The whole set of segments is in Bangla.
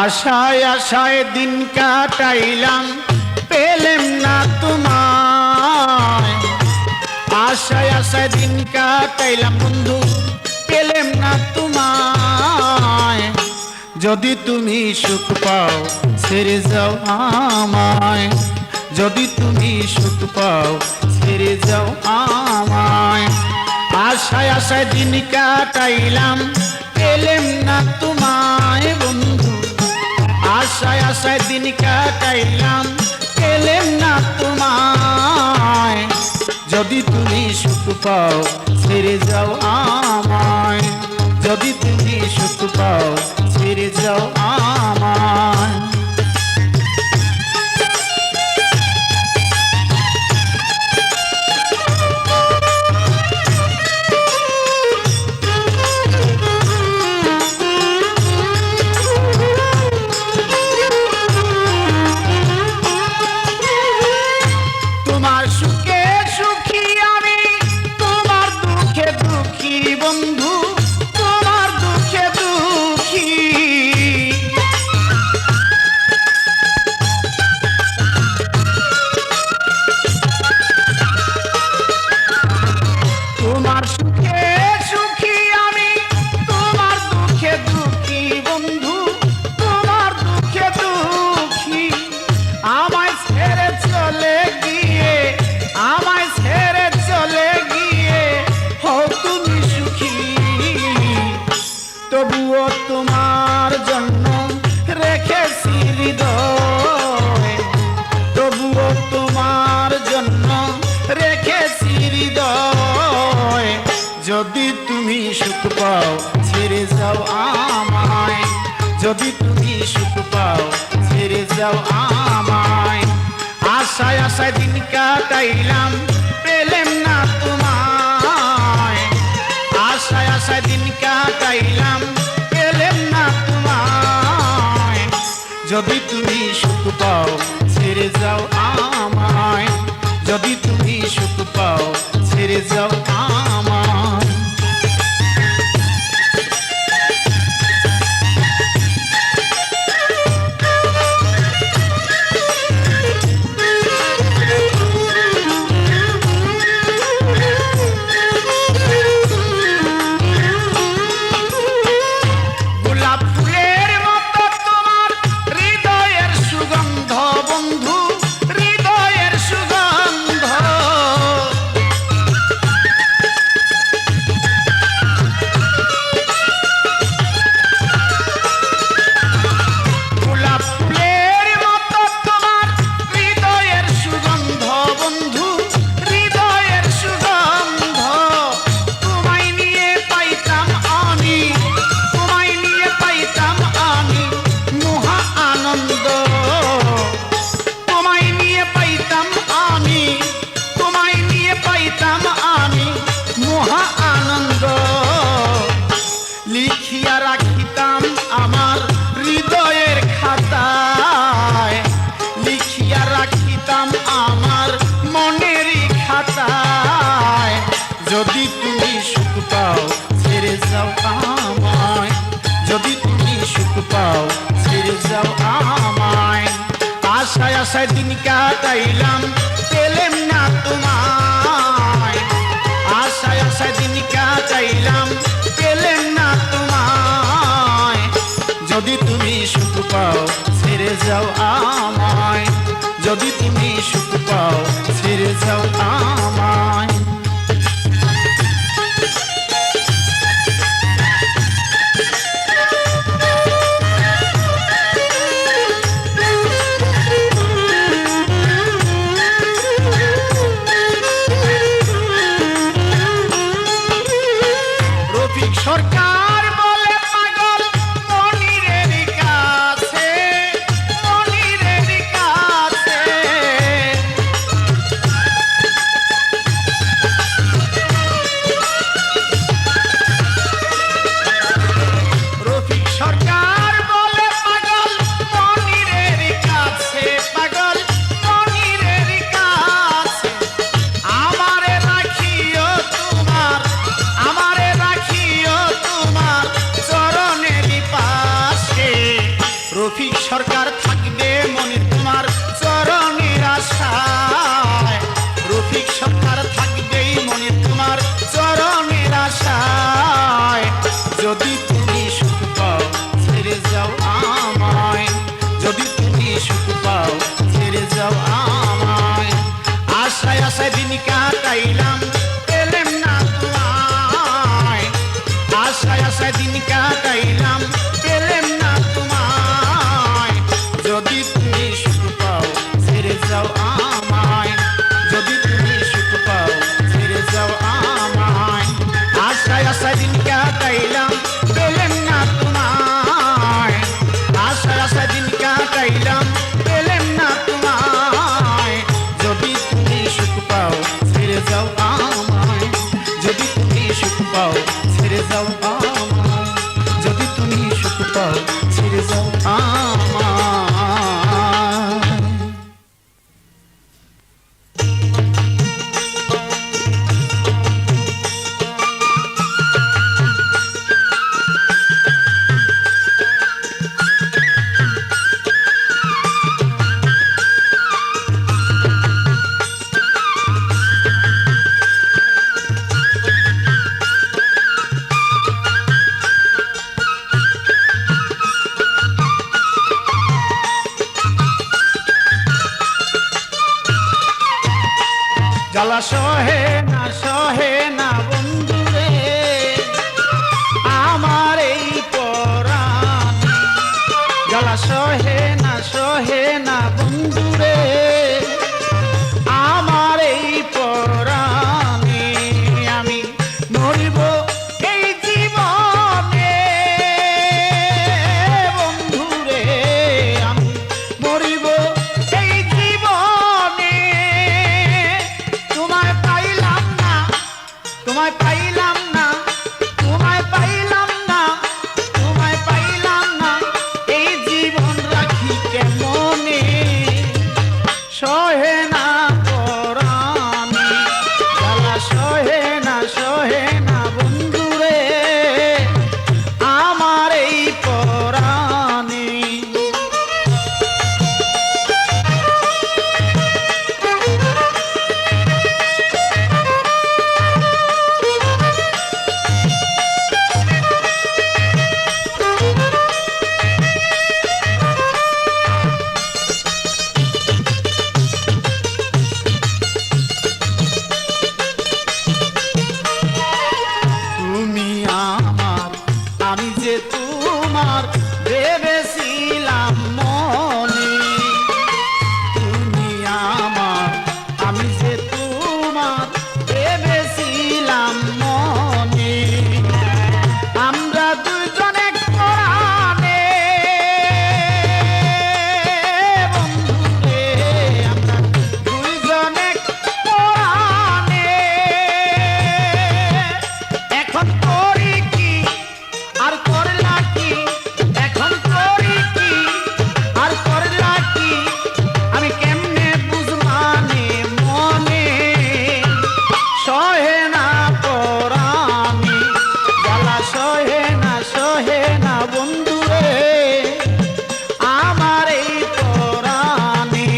আশায় আশায় দিন কাটাইলাম, পেলেম না তোমায়। আশায় আশায় দিন কাটাইলাম বন্ধু, পেলেম না তোমায়। যদি তুমি সুখ পাও ছেড়ে যাও আমায়, যদি তুমি সুখ পাও ছেড়ে যাও আমায়। আশায় আশায় দিন কাটাইলাম, পেলেম না তোমায় বন্ধু। আশায় আশায় দিন কাটাইলাম, পেলেম না তোমায়। যদি তুমি সুখ পাও ছেড়ে যাও আমায়, যদি তুমি সুখ পাও ছেড়ে যাও আমায়। তোমার সুখে সুখী আমি, তোমার দুঃখে দুঃখী বন্ধু, তোমার দুঃখে দুঃখী। তোমার সুখে সুখী আমি, তোমার দুঃখে দুঃখী বন্ধু, তোমার দুঃখে দুঃখী। আমায় ছেড়ে চলে গিয়ে, আমায় ছেড়ে চলে গিয়ে হও তুমি সুখী। তবুও তোমার জন্য রেখেছি হৃদয়, তবুও তোমার জন্য রেখেছি হৃদয়। যদি তুমি সুখ পাও ছেড়ে যাও আমায়, যদি তুমি সুখ পাও ছেড়ে যাও আমায়। আশায় আশায় দিন কাটাইলাম, পেলেম না তোমায়। আশায় আশায় দিন কাটাইলাম, পেলেম না তোমায়। যদি তুমি সুখ পাও ছেড়ে যাও আমায়, যদি তুমি সুখ পাও ছেড়ে যাও আমায়। গোলাপ ফুলের মতো তোমার হৃদয়ের সুগন্ধ বন্ধু, হৃদয়ের সুগন্ধ। গোলাপ ফুলের মতো তোমার হৃদয়ের সুগন্ধ বন্ধু, হৃদয়ের সুগন্ধ। তোমায় নিয়ে পাইতাম আমি, তোমায় নিয়ে পাইতাম আমি মহা আনন্দ। তোমায় নিয়ে পাইতাম আমি, তোমায় নিয়ে পাইতাম আমি মহা আনন্দ। লিখিয়া রাখিতাম আমার হৃদয়ের খাতায়, লিখিয়া রাখিতাম আমার মনেরই খাতায়। যদি তুমি সুখ পাও ছেড়ে যাও আমায়, যদি তুমি সুখ পাও ছেড়ে যাও আমায়। আশায় আশায় দিন কাটাইলাম, পেলেম না তোমায়। আশায় আশায় দিন কাটাইলাম, পেলেম না তোমায়। যদি তুমি সুখ পাও ছেড়ে যাও আমায়, যদি তুমি সুখ পাও ছেড়ে যাও আমায়। রফিক সরকার বলে পাগল মনিরের কাছে, মনিরের কাছে। সরকার থাকবে মনে তোমার চরণের আশায়, রফিক সরকার থাকবেই মনে তোমার চরণের আশায়। যদি তুমি সুখ পাও ছেড়ে যাও আমায়, যদি তুমি সুখ পাও ছেড়ে যাও আমায়। আশায় আশায় দিন কাটাইলাম পেলাম না তোমায়, আশায় আশায় দিন কাটাইলাম পেলাম না তোমায়। যদি তুমি সুখ পাও ছেড়ে যাও আমায়, যদি তুমি সুখ পাও ছেড়ে যাও আমায়। আশায় আশায় দিন কাটাইলাম পেলাম না তোমায়, আশায় আশায় দিন কাটাইলাম পেলাম না তোমায়। যদি তুমি সুখ পাও ছেড়ে যাও আমায়, যদি তুমি সুখ পাও ছেড়ে যাও আমায়, যদি তুমি সুখ পাও ছেড়ে যাও আমায়। জ্বালা সহে না বন্ধুরে আমার এই পরাণ, জ্বালা সহে না বন্ধুরে আমার এই পরাণে। আমি মরিব এই জীবনে বন্ধুরে, আমি মরিব এই জীবনে। তোমায় পাইলাম না, তোমায় পাইলাম না, তোমায় পাইলাম না, তোমায় পাইলাম না, এই জীবন রাখি কেমনে। সহে না পরাণে, জ্বালা সহে না বন্ধুরে আমার এই পরাণে। তুমি আমার, আমি যে তোমার ভেবেছিলাম মনে। তুমি আমার, আমি যে তোমার ভেবেছিলাম মনে। আমরা দুজন এক পরাণে বন্ধুরে, আমরা দুইজন এক পরাণে। এখন করি কি আর করলা কি, এখন করি কি আর করলা কি, আমি কেমনে বুঝমানে মনে। সহে না পরাণে, জ্বালা সহে না বন্ধুরে আমার এই পরাণে।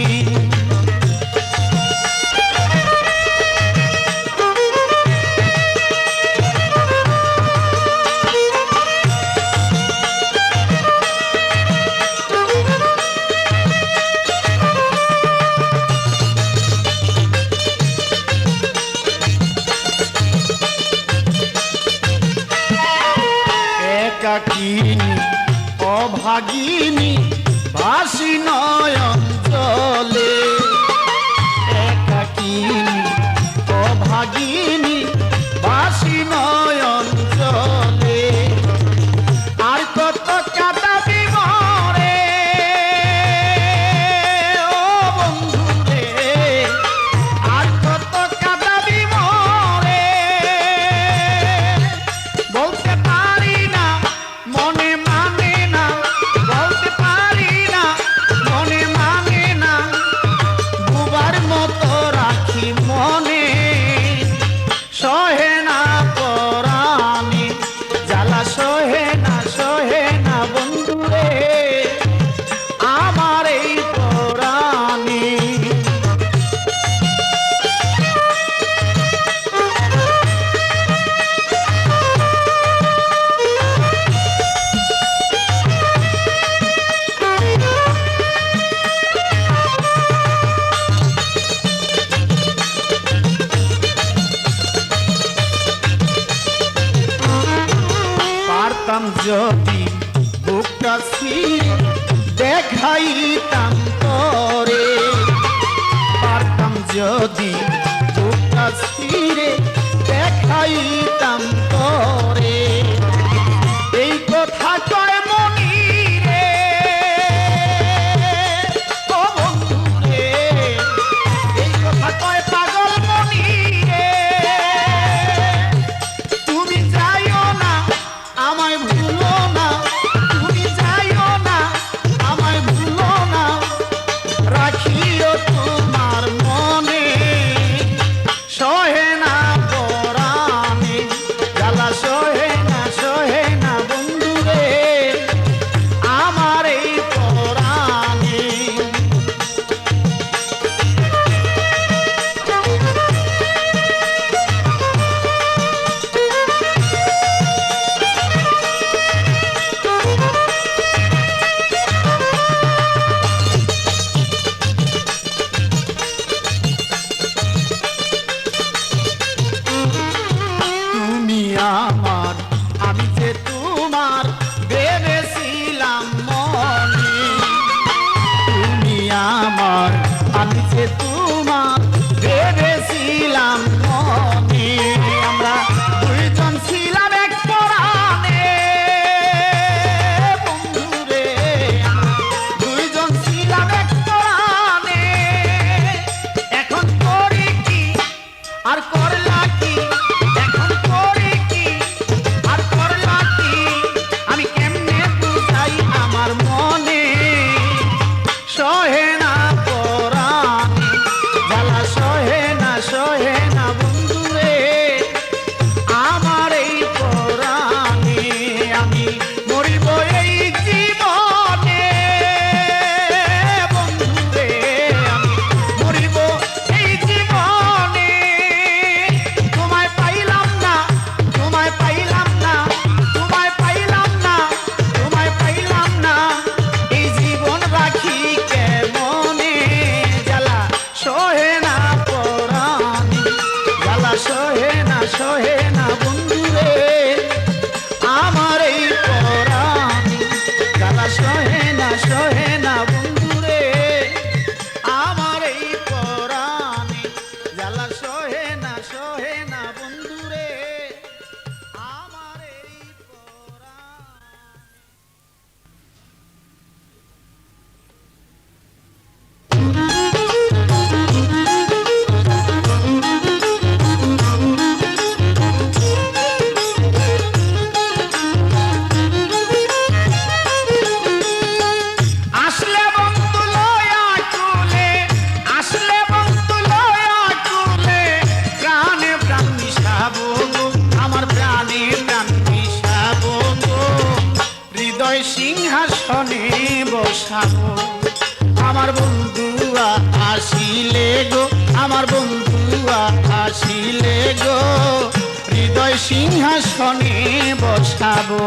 একাকিনী অভাগিনী ভাসি নয়ন জলে, একাকিনী অভাগিনী ভাসি নয়ন জলে। আর কত কাঁদাবি মরে ও বন্ধুরে, আর কত কাঁদাবি মরে। বলতে পারি না মনে মানে না, বলতে পারি না মনে মানে না, যদি বুকটা ছিঁড়ে দেখাইতাম তোরে। এই কথা কয় মনি রে, ও বন্ধু রে, এই কথা কয় পাগল মনি রে। তুমি যাইও না আমায় ভুলো না, তুমি যাইও না আমায় ভুলো না, রাখিও তোমার মনে, সহে না পরাণে জ্বালা, সহে না বন্ধু রে আমার এই পরাণে। তুমি আমার, আমি যে তোমার ভেবেছিলাম মনে। তুমি আমার, আমি যে তোমার ভেবেছিলাম মনে। আমরা দুইজন ছিলাম এক পরাণে বন্ধু রে, দুইজন ছিলাম এক পরাণে। এখন করি কি আর করলা কি, এখন করি কি আর করলা কি, আমি কেমনে বুঝাই আমার মনে, সহে না পরাণে জ্বালা, সহে না বন্ধু রে আমার এই পরাণে। আমি মরিব এই জীবনে বন্ধু রে, আমি মরিব এই জীবনে। তোমায় পাইলাম না, তোমায় পাইলাম না, তোমায় পাইলাম না, তোমায় পাইলাম না, এই জীবন রাখি কেমনে, জ্বালা সহে না পরাণে জ্বালা, সহে না বন্ধু রে আমার এই পরাণে জ্বালা, সহে না বন্ধু রে আমার এই পরাণে জ্বালা, সহে না বন্ধু রে আমার এই আসলে বন্ধু লয়া কুলে, আসলে বন্ধু লয়া কুলে, প্রাণে প্রাণ মিশাবো গো, আমার প্রাণে প্রাণ মিশাবো গো, হৃদয় সিংহাসনে বসাবো। আমার বন্ধুয়া আসিলে গো, আমার বন্ধুয়া আসিলে গো, হৃদয় সিংহাসনে বসাবো।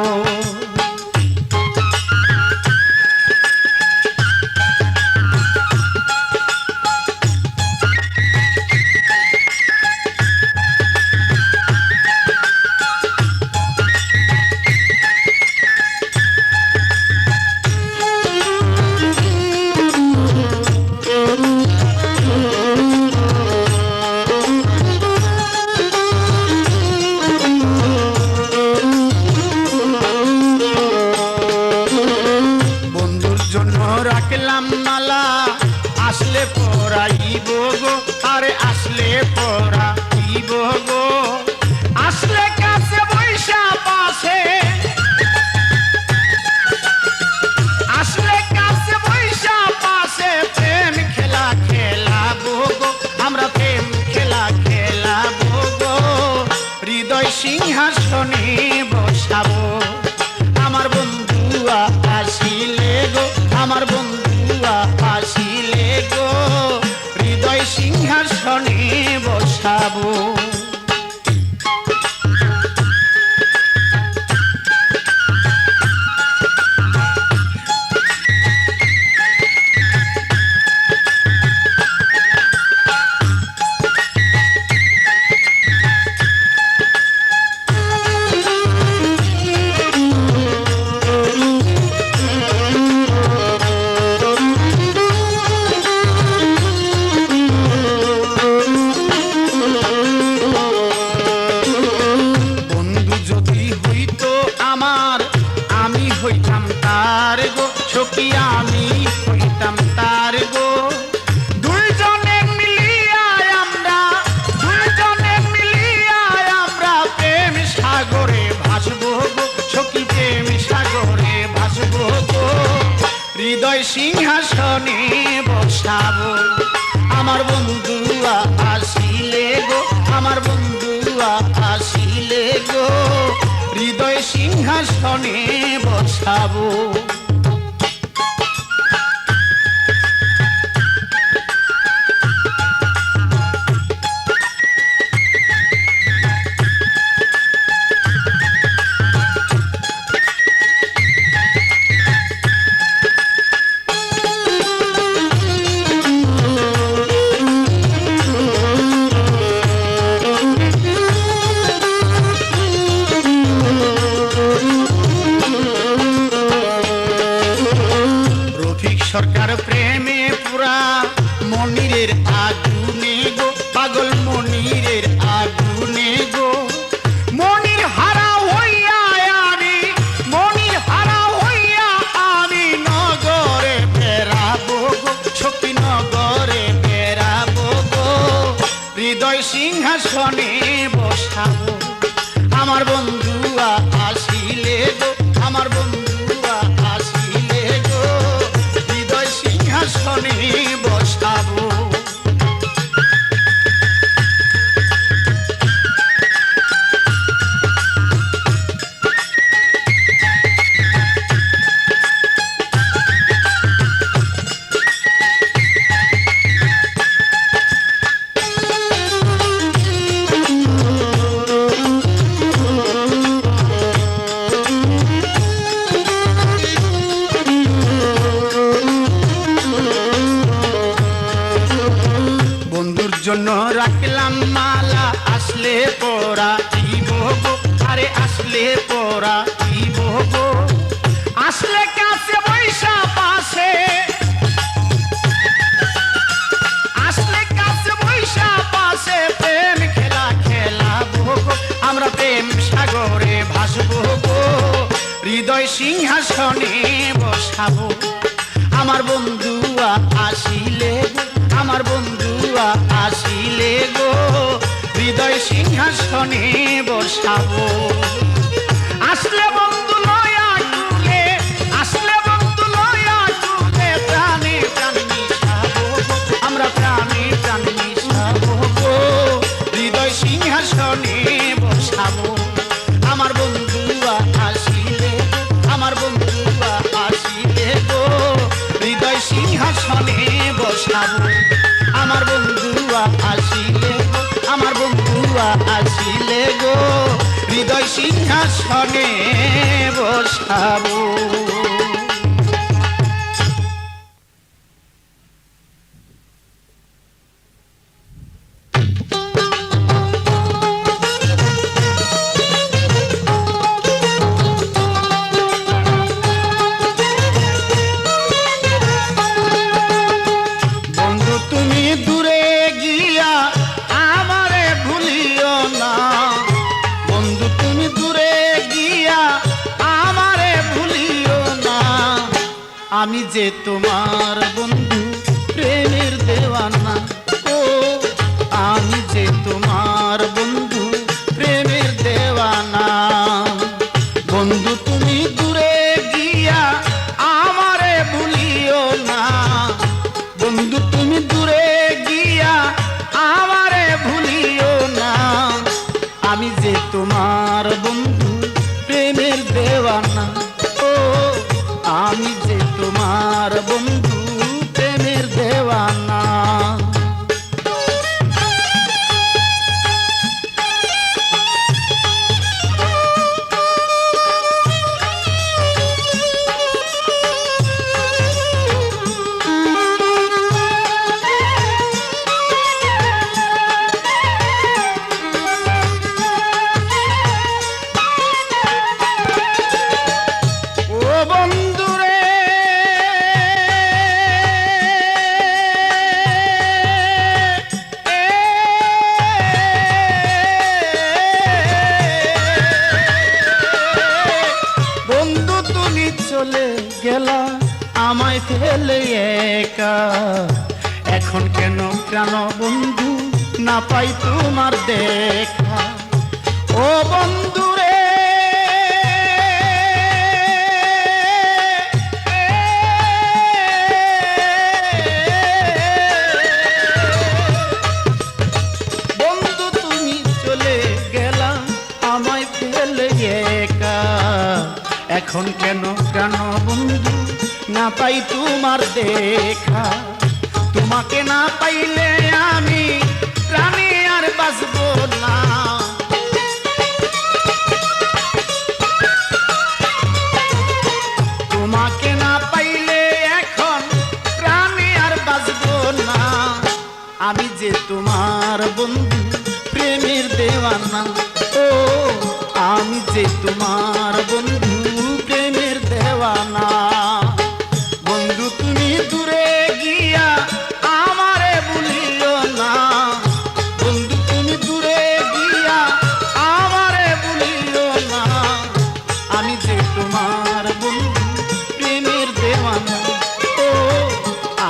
রাখলাম মালা, আসলে পরাইব গো, আরে আসলে পরাইব গো, আসলে কাছে বৈশা পাশে, আসলে কাছে বৈশা পাশে, প্রেম খেলা খেলাবো গো, আমরা প্রেম খেলা খেলাবো গো, হৃদয় সিংহাসনে বসাবো। আমার বন্ধুয়া আসিলে গো, আমার বন্ধুয়া আসিলে গো, হৃদয় সিংহাসনে বসাবো। সিংহাসনে বসাবো। আমার বন্ধুয়া আসিলে গো, আমার বন্ধুয়া আসিলে গো, হৃদয় সিংহাসনে বসাবো। সরকার প্রেমে পুরা মনিরের আগুনে গো, পাগল মনিরের আগুনে গো। মনির হারা হইয়া আমি, মনির হারা হইয়া আমি নগরে বেড়াবো গো, সখী নগরে বেড়াবো গো, হৃদয় সিংহাসনে বসাবো। আমার বন্ধুয়া আসিলে গো, আমার বন্ধুয়া আসিলে গো, সিংহাসনে বসাবো। জন্য রাখলাম মালা, আসলে পরা দিব গো, আরে আসলে পরা দিব গো। আসলে কাছে বৈশা পাশে, আসলে কাছে বৈশা পাশে প্রেম খেলা খেলাবো গো, আমরা প্রেম সাগরে ভাসবো গো, হৃদয় সিংহাসনে বসাবো। আমার বন্ধুয়া আসিলে গো, আমার বন্ধুয়া আসিলে গো, হৃদয় সিংহাসনে বসাবো। আসলে বন্ধু লয়া তুলে, আসলে বন্ধু লয়া তুলে, প্রাণে প্রাণ মিশাবো, আমরা প্রাণে প্রাণ মিশাবো গো, হৃদয় সিংহাসনে বসাবো। আমার বন্ধুয়া আসিলে, আমার বন্ধুয়া আসিলে গো, হৃদয় সিংহাসনে বসাবো। আমার বন্ধুয়া আসিলে গো, আমার বন্ধুয়া আসিলে গো, হৃদয় সিংহাসনে বসাবো। আমি যে তোমার বন্ধু প্রেমের দেওয়ানা, ও আমি যে তোমার বন্ধু প্রেমের দেওয়ানা। বন্ধু তুমি দূরে গিয়া আমারে ভুলিও না, বন্ধু তুমি দূরে গিয়া আমারে ভুলিও না। আমি যে তোমার বন্ধু প্রেমের দেওয়ানা, ও আমি যে তোমার বন্ধু প্রেমের দেওয়ানা। চলে গেলা আমায় ফেলে একা, এখন কেন প্রাণ বন্ধু না পাই তোমার দেখা। ও বন্ধু রে পাই তোমার দেখা, তোমাকে না পাইলে আমি প্রাণে আর বাঁচব না। তোমাকে না পাইলে এখন প্রাণে আর বাঁচব না। আমি যে তোমার বন্ধু প্রেমের দেওয়ানা, ও আমি যে তোমার বন্ধু প্রেমের দেওয়ানা। বন্ধু তুমি দূরে গিয়া আমারে ভুলিও না, বন্ধু তুমি দূরে গিয়া আমারে ভুলিও না। আমি যে তোমার বন্ধু প্রেমের দেওয়ানা, ও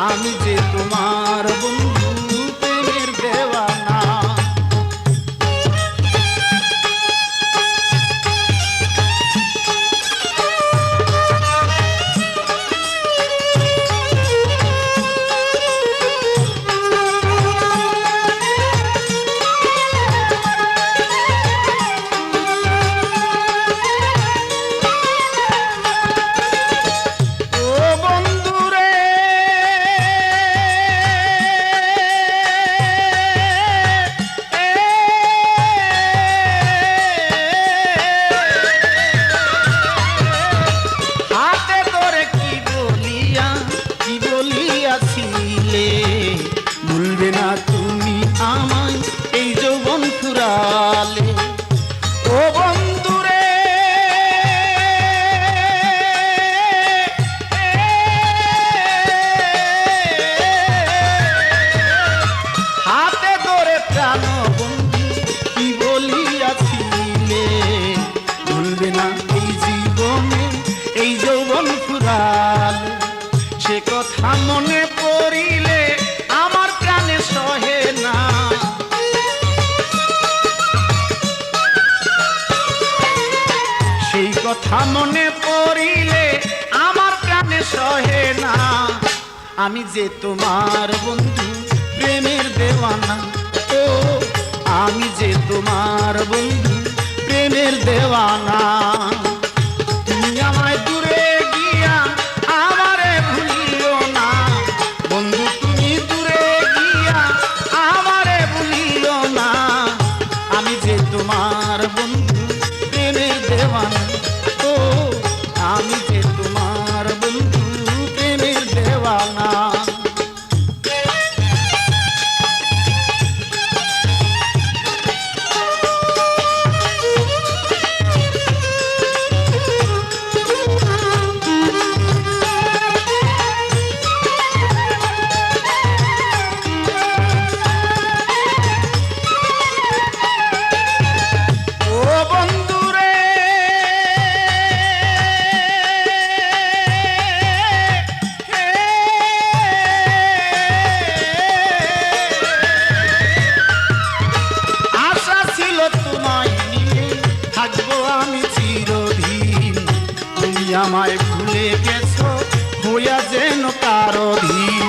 আমি যে তোমার বন্ধু প্রেমের দেওয়ানা। ভুলবে না তুমি আমায় এই যৌবন ফুরালে, ও বন্ধুরে হাতে ধরে প্রাণ বন্ধু কি বলিয়াছিলে। ভুলবে না এই জীবনে এই যৌবন ফুরালে, সে কথা মনে পড়িলে আমার প্রাণে সহে না। সেই কথা মনে পড়িলে আমার প্রাণে সহে না। আমি যে তোমার বন্ধু প্রেমের দেওয়ানা, ও আমি যে তোমার বন্ধু প্রেমের দেওয়ানা। তুমি আমায় দূরে গিয়া আমারে ভুলিও না, বন্ধু তুমি দূরে গিয়া আমারে ভুলিও না। আমি যে তোমার বন্ধু প্রেমের দেওয়ানা, ও আমি যে তোমার বন্ধু প্রেমের দেওয়ানা। আমায় ভুলে গেছো হইয়া যেন কারো ধীন,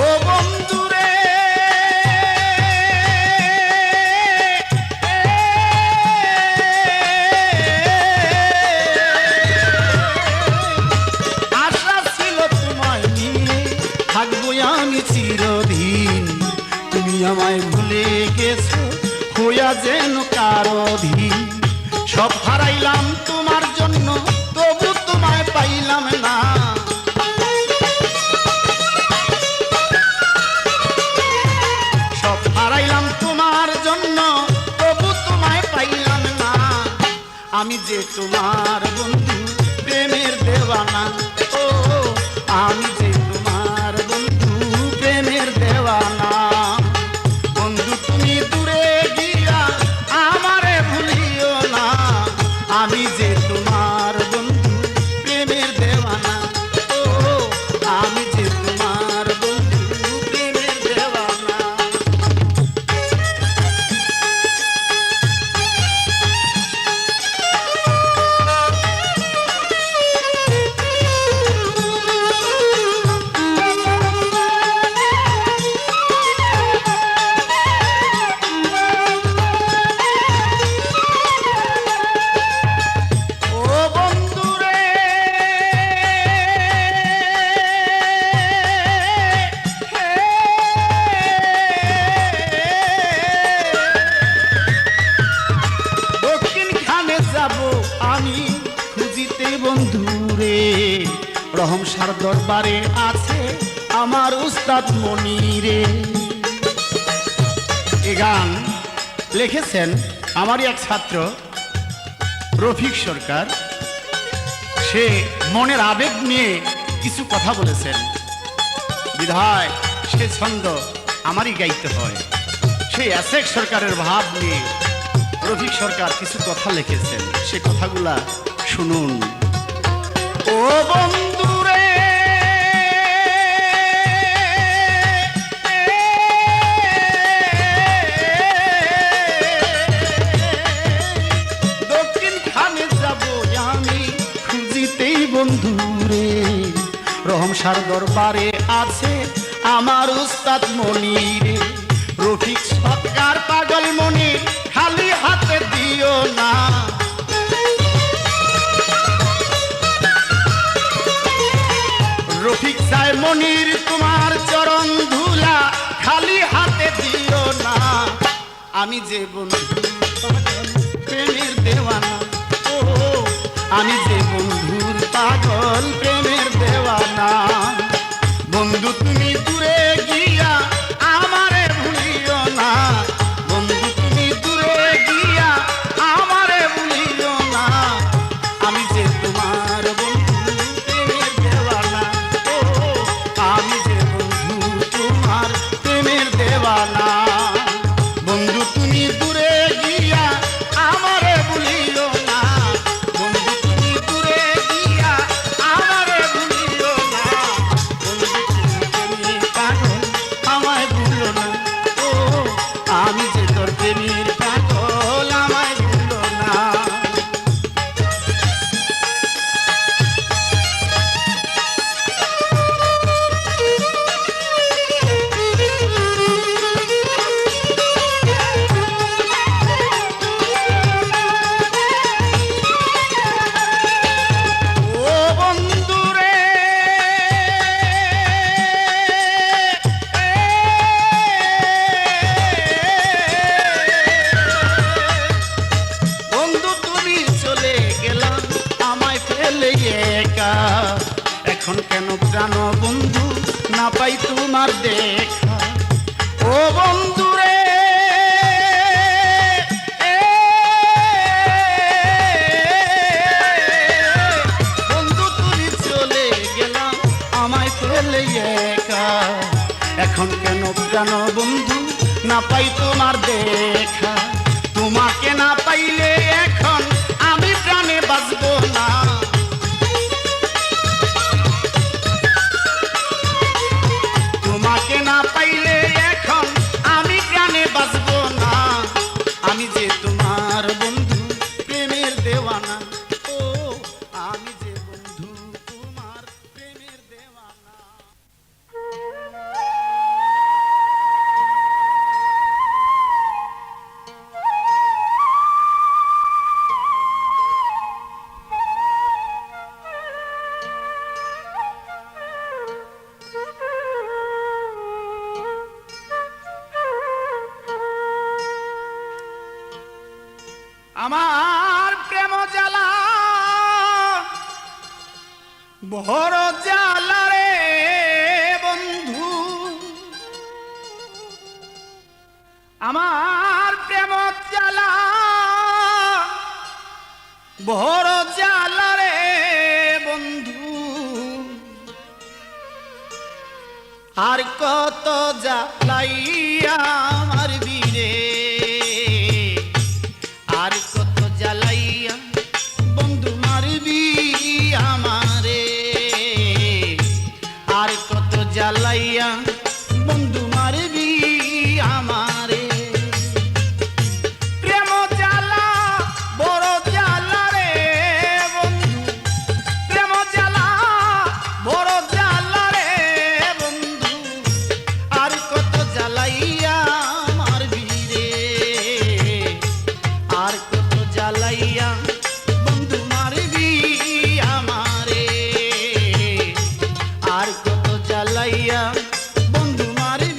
ও বন্ধুরে আশা ছিল তোমায় নিয়ে থাকবো আমি চিরদিন। তুমি আমায় ভুলে গেছো হইয়া যেন কারো ধীন। সব হারাইলাম তোমার জন্য তবু তোমায় পাইলাম না। সব হারাইলাম তোমার জন্য তবু তোমায় পাইলাম না। আমি যে তোমার বন্ধু প্রেমের দেওয়ানা, ও আমি যে তোমার বন্ধু প্রেমের দেওয়ানা। বন্ধু তুমি দূরে গিয়া আমারে ভুলিও না, আমি যে তোমার বন্ধু প্রেমের দেওয়ানা, ও আমি যে তোমার বন্ধু প্রেমের দেওয়ানা। রহম সার দরবারে আছে আমার উস্তাদ মনিরে। এ গান লিখেছেন আমারই এক ছাত্র রফিক সরকার। সে মনের আবেগ নিয়ে কিছু কথা বলেছেন, বিধায় সে ছন্দ আমারই গাইতে হয়। সেই এসেক সরকারের ভাব নিয়ে রফিক সরকার কিছু কথা লিখেছেন, সে কথাগুলা শুনুন। ও বন্ধুরে দক্ষিণ খানে যাব আমি খুঁজিতেই বন্ধুরে, রহম সার দরবারে আছে আমার উস্তাদ মনিরে। রফিক সরকার পাগল মনির খালি হাতে দিও না, রফিক চায় মনির তোমার চরণ ধুলা খালি হাতে দিও না। আমি যে বন্ধু প্রেমের দেওয়ানা, ও আমি যে বন্ধুর পাগল প্রেমের দেওয়ানা। বন্ধু তুমি দূরে গিয়া আমারে ভুলিও না, বন্ধু তুমি দূরে গিয়া আমারে ভুলিও না। আমি যে তোমার বন্ধু প্রেমের দেওয়ানা, ও আমি যে বন্ধু তোমার প্রেমের দেওয়ানা। বন্ধু তুমি দূরে গিয়া আমারে ভুলিও না, বন্ধু তুমি দূরে গিয়া আমারে ভুলিও না। বন্ধু তুমি পাগল আমায় ভুলো না, ও আমি যে তোর প্রেমের পাগল আমায় ভুলো না। ও বন্ধুরে বন্ধু তুমি চলে গেলা আমায় ফেলে একা, এখন কেন প্রাণ বন্ধু না পাই তোমার দেখা। ও বন্ধুরে বন্ধু তুমি চলে গেলা আমায় ফেলে একা, এখন কেন প্রাণ বন্ধু না পাই তোমার দেখা। তোমাকে না পাইলে এখন আমি প্রাণে বাঁচবো না, তোমাকে না পাইলে এখন আমি প্রাণে বাঁচবো না। আমি যে তোমার বন্ধু প্রেমের দেওয়ানা, ও আমি যে বন্ধু তোমার প্রেমের দেওয়ানা। আমার প্রেম জ্বালা বড় জ্বালা রে বন্ধু, আমার প্রেম জ্বালা বড় জ্বালা রে বন্ধু। আর কত জ্বালাইয়া মারবি রে, আর কত জ্বালাইয়া বন্ধু মারবি আমারে, আর কত জ্বালাইয়া বন্ধু মারবি আমারে। প্রেম জ্বালা বড় জ্বালা রে বন্ধু, প্রেম জ্বালা বড় জ্বালা রে বন্ধু। আর কত জ্বালাইয়া মারবি রে, আর কত জ্বালাইয়া বন্ধু মারবি আমারে, আর কত জ্বালাইয়া বন্ধু মারবি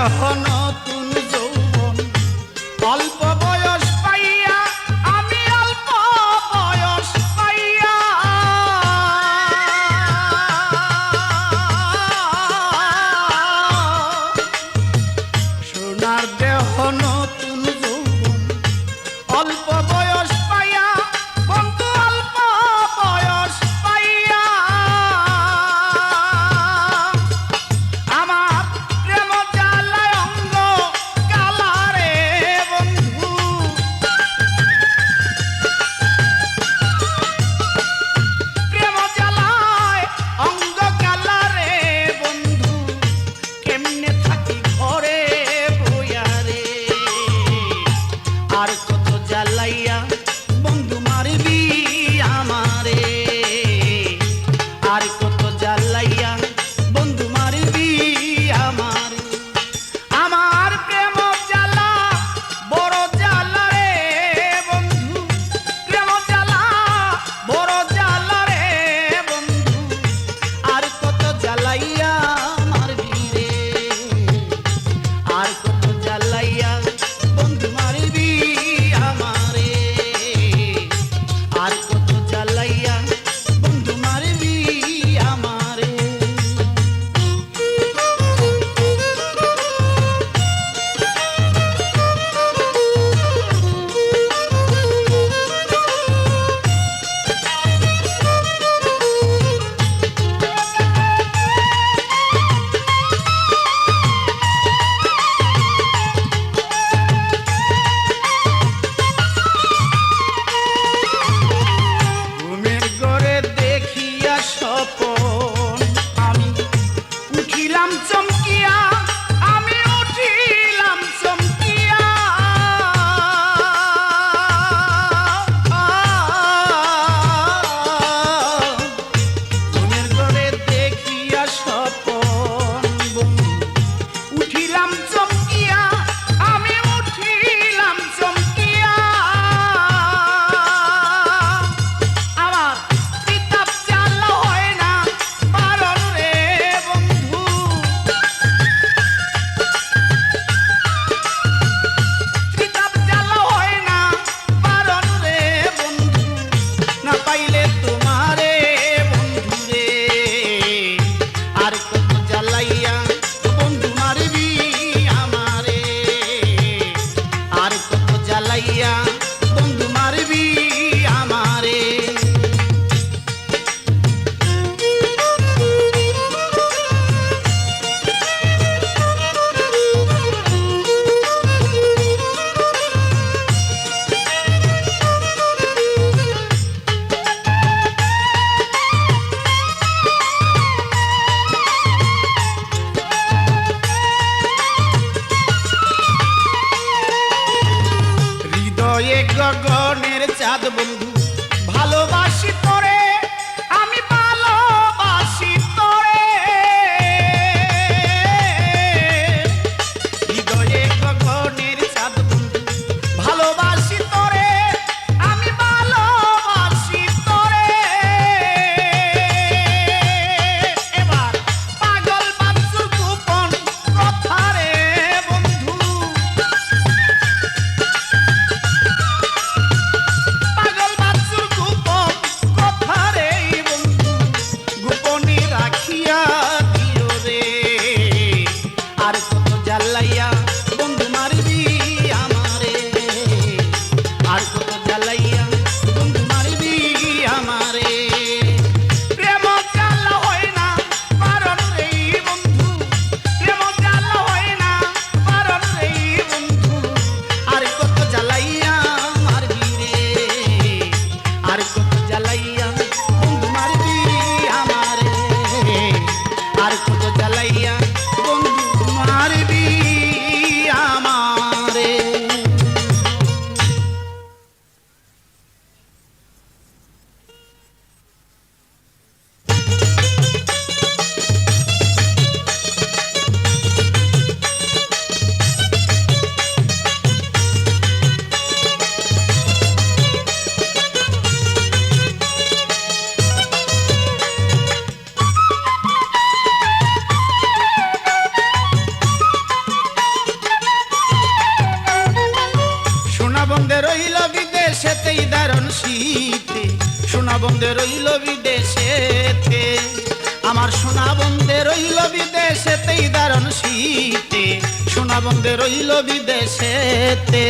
দেহ নতুন যৌবন অল্প বয়স পাইয়া আমি অল্প বয়স পাইয়া সোনার দেহ নতুন যৌবন অল্প বয়স পাইয়া বন্ধু অল্প বয়স পাইয়া আমার প্রেম জ্বালায় অঙ্গ কালারে বন্ধু প্রেম জ্বালায় অঙ্গ কালারে বন্ধু কেমনে থাকি ঘরে বইয়া রে আর কত জ্বালাইয়া বন্ধু মারবি আমারে আর কত জ্বালাইয়া বন্ধু মারবি আমারে আমার প্রেম জ্বালা বড় জ্বালা রে বন্ধু প্রেম জ্বালা বড় জ্বালা রে বন্ধু আর কত জ্বালাইয়া মারবি রে আর কত জ্বালাইয়া বন্ধু মারবি আমারে আর কত জ্বালাইয়া বন্ধু মারবি আমারে ঘুমের ঘরে দেখিয়া স্বপন আমি উঠিলাম চমকিয়া আমি উঠিলাম চমকিয়া ঘুমের ঘরে দেখিয়া স্বপন বন্ধু উঠিলাম চমকিয়া আমি উঠিলাম চমকিয়া আমার পিতাপ জ্বালা হয় না পারন রে বন্ধু পিতাপ জ্বালা হয় না পারন রে বন্ধু না পাইলে তোমারে বন্ধু রে আর কত জ্বালাইয়া বন্ধু মারবি আমারে আর কত জ্বালাইয়া বন্ধু মারবি আমারে হৃদয়ে গগনের চাঁদ বন্ধু ভালোবাসি তোরে আমি ভালোবাসি তোরে হৃদয়ে গগনের চাঁদ বন্ধু ভালোবাসি তোরে আমি ভালোবাসি তোরে এবার পাগল বাচ্চুর গোপন কথা রে বন্ধু পাগল বাচ্চুর গোপন কথা রে বন্ধু গোপনে রাখিয়া দিও রে আর কত জ্বালাইয়া বন্ধু মারবি আমারে আর কত জ্বালাইয়া বন্ধু মারবি আমারে প্রেম জ্বালা হয় না পারন রে বন্ধু প্রেম জ্বালা হয় না পারন রে বন্ধু আর কত জ্বালাইয়া মারবি রে আর কত জ্বালাইয়া বন্ধু মারবি আমারে আর কত জ্বালাইয়া বন্ধু মারবি সোনা বন্ধে রইল বিদেশেতে, আমার সোনা বন্ধে রইল বিদেশেতেই দারুণ শীতে, সোনা বন্ধে রইল বিদেশেতে।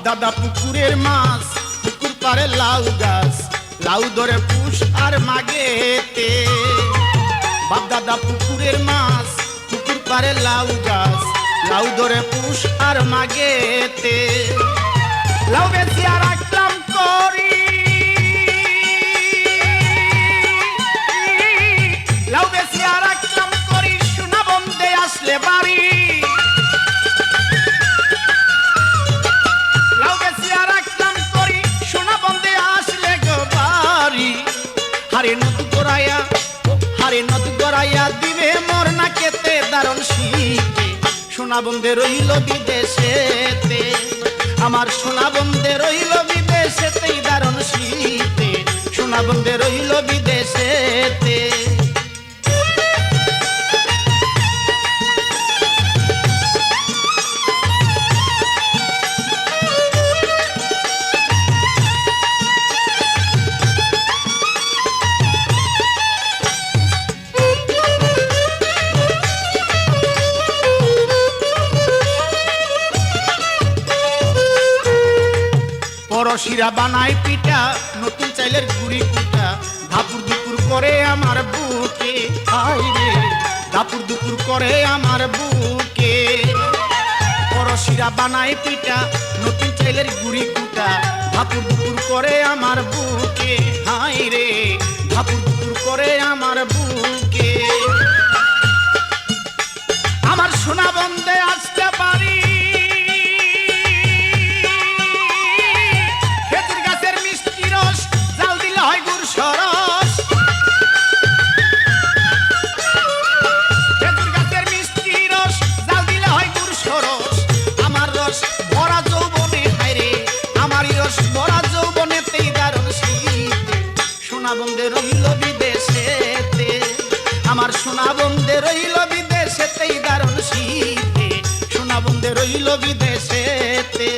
দাদা পুকুরের মাছ, পুকুর পারে লাউ গাছ, লাউ ধরে পুষ আর মাগেতে। বাপ দাদা পুকুরের মাছ, পুকুর পারে লাউ গাছ, লাউ ধরে পুষ আর মাগেতে। লাউ বেশি আর রাখলাম করি, লাউ বেশি আর রাখলাম করি, সোনা বন্ধে আসলে বাড়ি। হারে নদ গড়াইয়া দিবে মোর নাকেতে দারুণ শীতে, সোনা বন্ধে রইল বিদেশেতে, আমার সোনা বন্ধে রইল বিদেশেতেই দারুণ শীতে, সোনা বন্ধে রইল বিদেশেতে। পরশিরা বানাই পিঠা, নতুন চাইলের গুড়ি কুটা, ধাপুর দুপুর করে আমার বুকে, হায়রে ধাপুর দুপুর করে আমার বুকে। পরশিরা বানাই পিঠা, নতুন চাইলের গুড়ি কুটা, ধাপুর দুপুর করে আমার বুকে, হায়রে ধাপুর দুপুর করে আমার বুকে। আমার সোনা বন্ধে আসতে পারি, সোনা বন্ধে রইল বিদেশেতে, আমার সোনা বন্ধে রইল বিদেশেতেই দারুণ শীতে, সোনা বন্ধে রইল বিদেশেতে।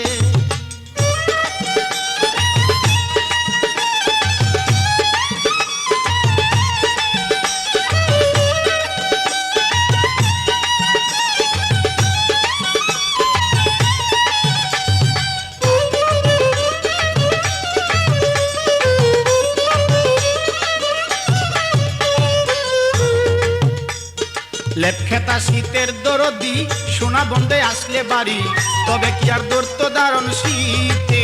লেপখেতা শীতের দরদি, সোনা বন্ধে আসলে বাড়ি, তবে কি আর ধরতো দারুণ শীতে।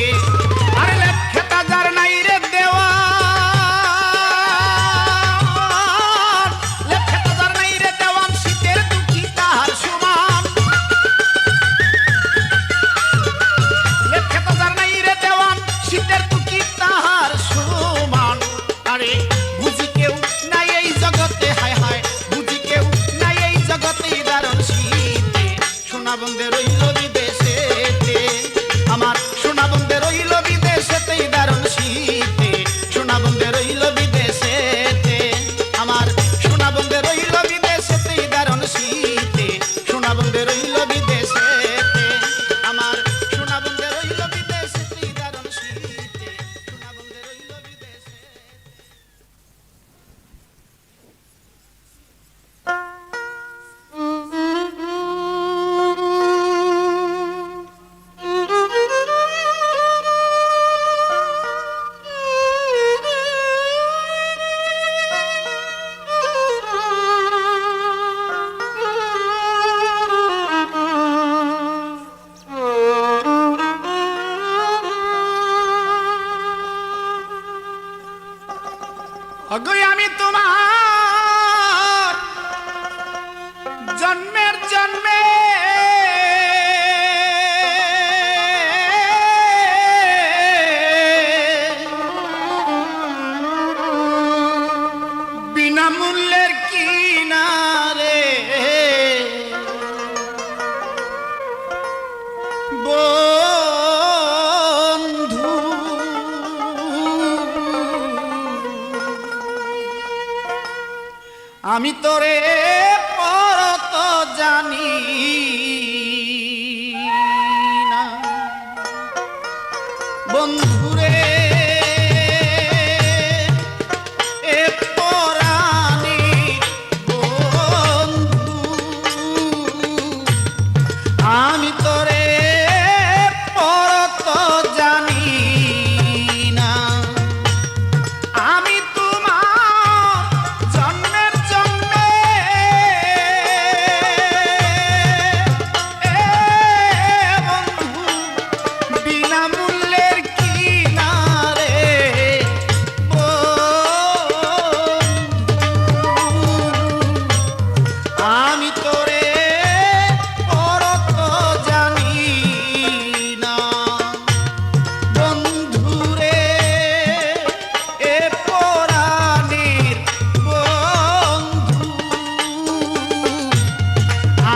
আরে লেপখেতা যার নাই রে দেওয়া, লেপখেতা যার নাই রে দেওয়ান, শীতের দুঃখী তাহার সমান। লেপখেতা যার নাই রে দেওয়ান, শীতের দুঃখী তাহার সমান। আরে বুঝি কেউ নাই এই জগতে, হায় হায় বুঝি কেউ জগতেই দারুণ শীতে, সোনা বন্ধে রইল বিদেশেতে, আমার সোনা বন্ধে রইল বিদেশেতেই দারুণ শীতে, সোনা বন্ধে রইল বিদেশেতে, আমার সোনা বন্ধে রইল বিদেশেতেই দারুণ শীতে, সোনা বন্ধে রইল বিদেশেতে, আমার সোনা বন্ধে রইল বিদেশেতেই দারুণ শীতে, সোনা বন্ধে রইল বিদেশে। অগো আমি তোমার জন্মের জন্মে বিনামূল্যের কিনারে আমি তোরে পরত জানি না বন্ধুরে এ পরাণে বন্ধু আমি তোরে পরত জানি না আমি তোমার জন্মের জন্মে বন্ধু বিনামূল্যের কিনারে আমি তোরে পরত জানি না বন্ধুরে এ পরাণের বন্ধু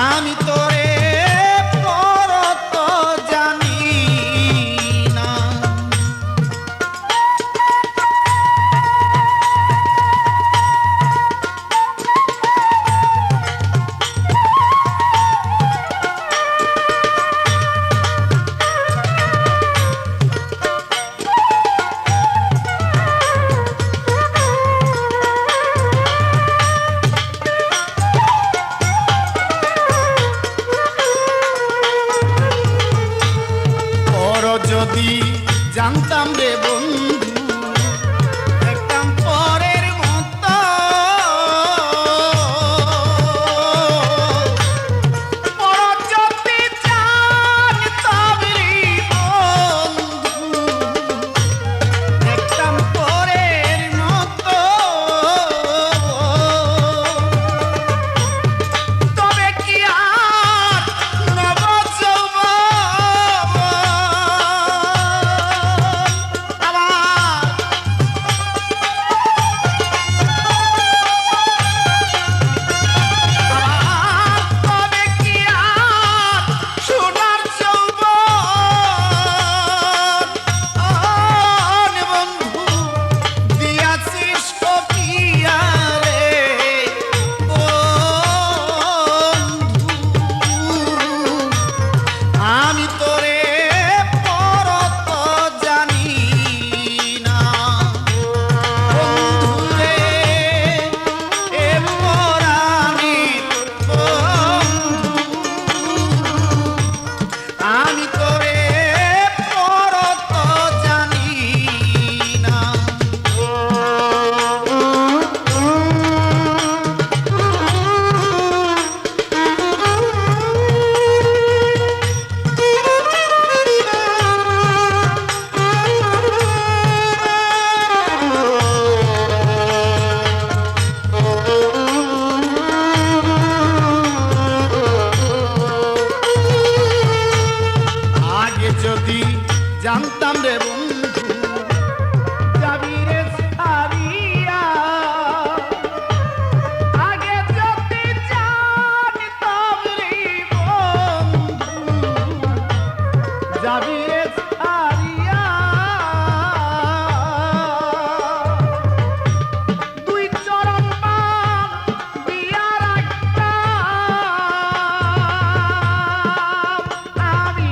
আমি তোরে পরত জানি না পর যদি জানতাম রে বন্ধু একদম পরের মতো পর যদি জানতাম রে বন্ধু একদম পরের মতো তবে কি আর নব যৌবন তবে কি আর সোনার যৌবন বন্ধু দিয়াছিস কপিয়া রে বন্ধু আমি তোরে পরত জানি না বন্ধুরে এ পরাণের বন্ধু আমি তোরে পরত জানি না আগে যদি জানতাম রে বন্ধু যাবি রে ছাড়িয়া আগে যদি জানতাম রে বন্ধু যাবি রে ছাড়িয়া দুই চরণ মান দিয়া রাখতাম আমি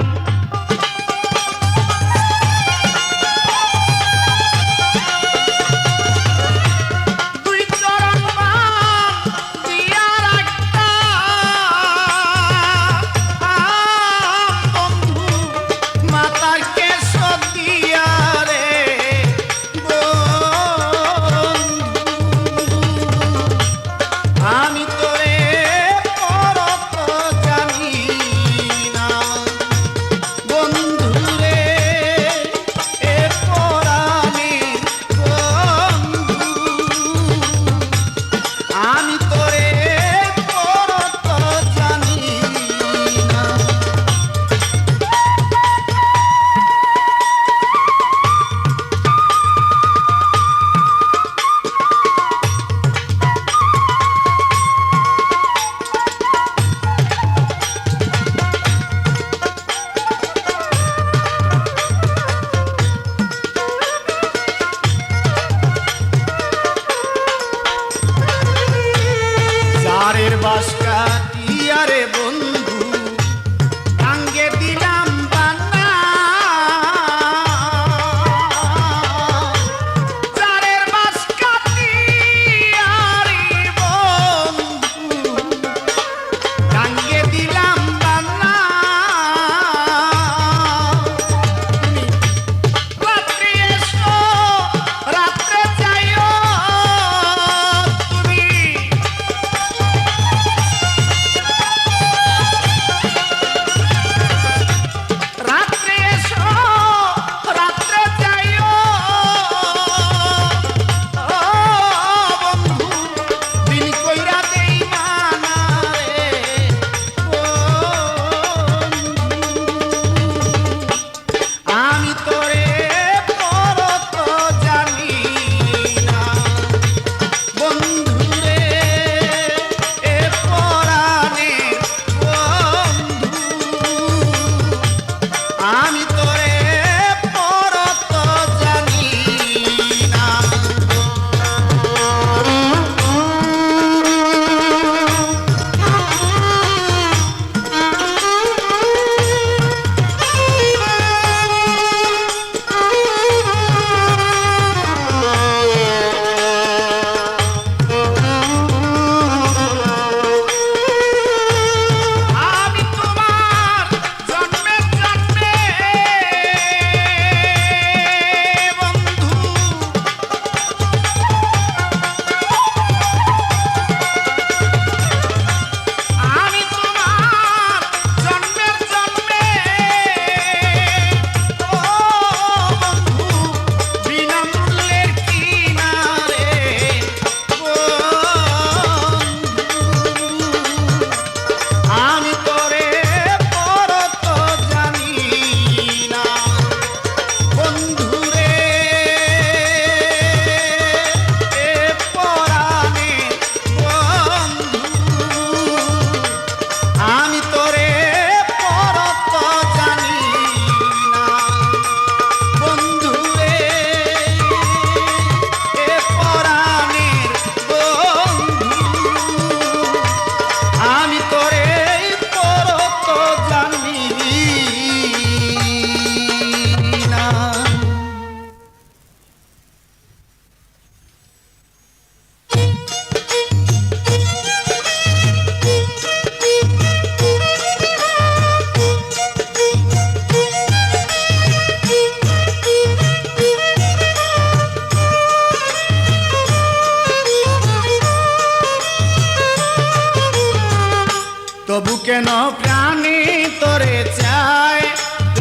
কেন প্রাণে তোরে চায়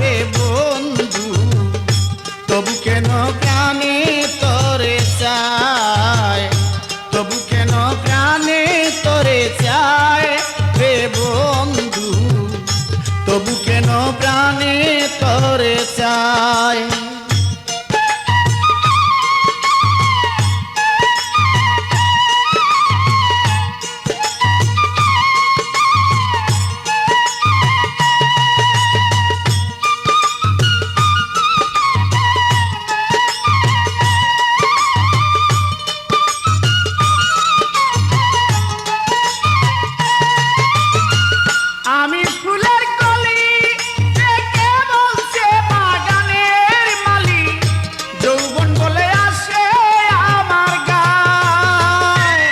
রে বন্ধু, তবু কেন প্রাণে তোরে চায়, তবু কেন প্রাণে তোরে চায় রে বন্ধু, তবু কেন প্রাণে তোরে চায়। আমি ফুলের কলি দেখে বলছে বাগানের মালি, যৌবন বলে আসে আমার গায়।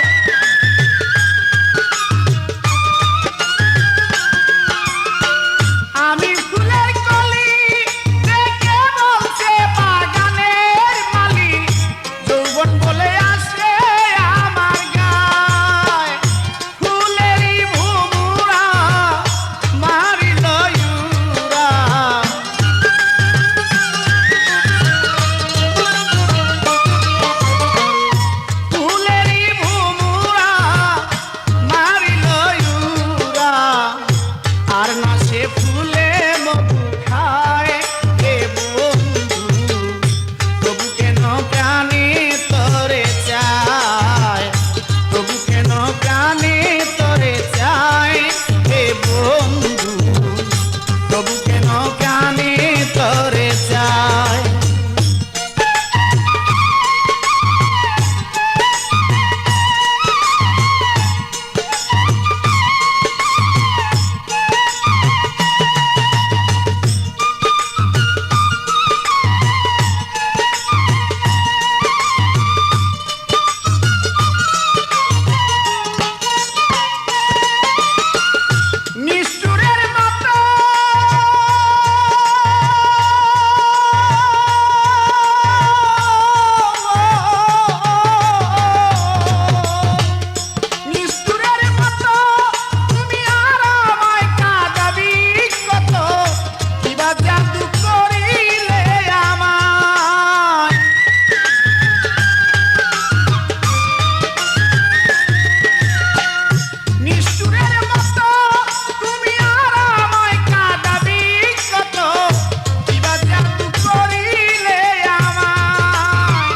আমি ফুলের কলি দেখে বলছে বাগানের মালি, যৌবন বলে আসে আমার গায়। ফুলেরই ভুমুরা মারিল ইউরা, ফুলেরই ভুমুরা মারিল ইউরা, আর না সে ফুলে মধু খায় রে বন্ধু, তবু কেন প্রাণে তোরে চায়, তবু কেন প্রাণে তোরে চায় হে বন্ধু, তবু কেন প্রাণে তোরে চায়। নিষ্ঠুরের মতো নিষ্ঠুরের মতো তুমি আর আমায় কাঁদাবি কত, কিবা জাদু করিলে আমায়। নিষ্ঠুরের মতো তুমি আর আমায় কাঁদাবি কত, কিবা জাদু করিলে আমায়।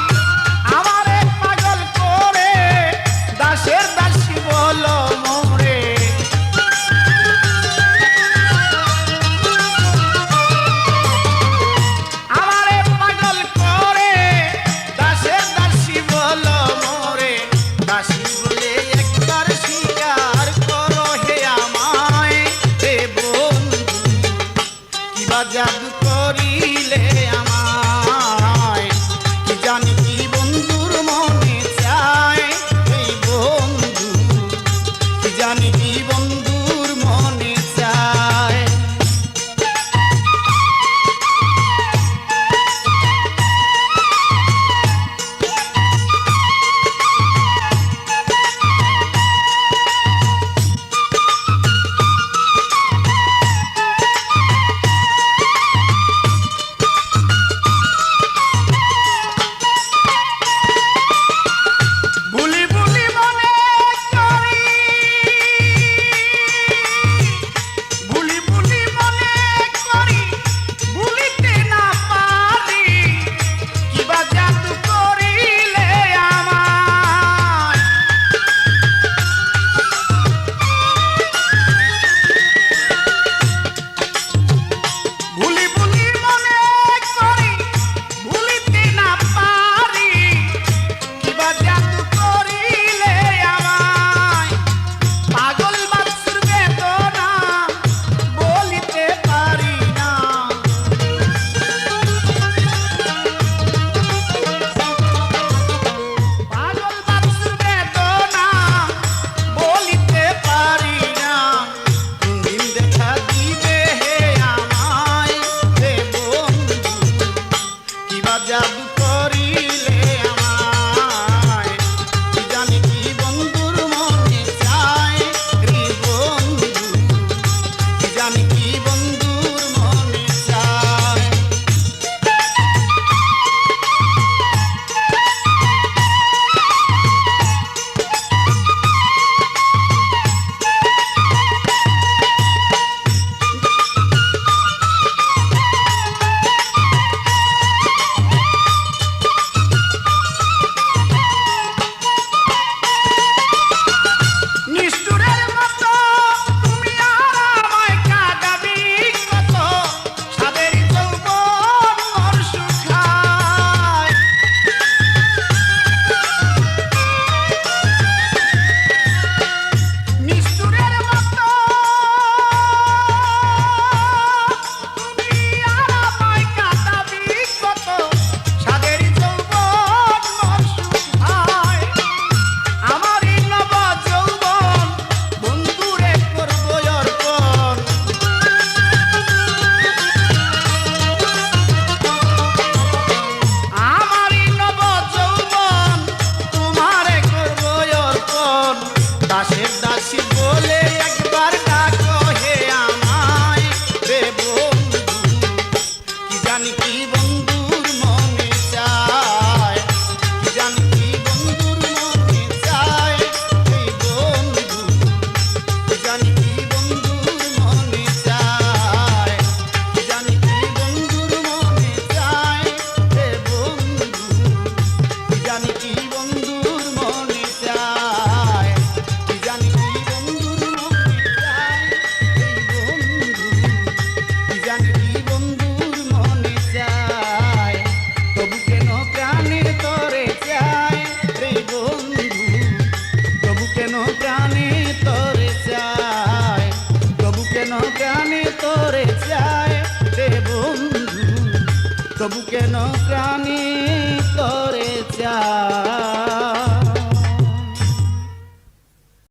আমারে পাগল করে দাসের দাসী বলো মোরে, আমারে পাগল করে দাসের দাসী বলো মোরে, দাসী বলে একবার স্বীকার করো হে আমায় হে বন্ধু, কিবা জাদু করিলে আমায়। কি জানি কি বন্ধুর মনে চায় এই বন্ধু, কি জানি কি বন্ধুর মনে চায়। বুলি বুলি মনে করি, বুলি বুলি মনে করি, ভুলিতে না পারি, কিবা জাদু করিলে আমায়। বুলি বুলি মনে করি, ভুলিতে না পারি, কিবা জাদু করিলে আমায়। পাগল বাছুর বেদনা বলিতে পারি না, পাগল বাছুর বেদনা বলিতে পারি না। কোনদিন দেখা দিবে হে আমায় হে বন্ধু, কিবা জাদু করিলে আমায়। কি জানি কি বন্ধুর মনে চায় রে বন্ধু, তবু কেন প্রাণে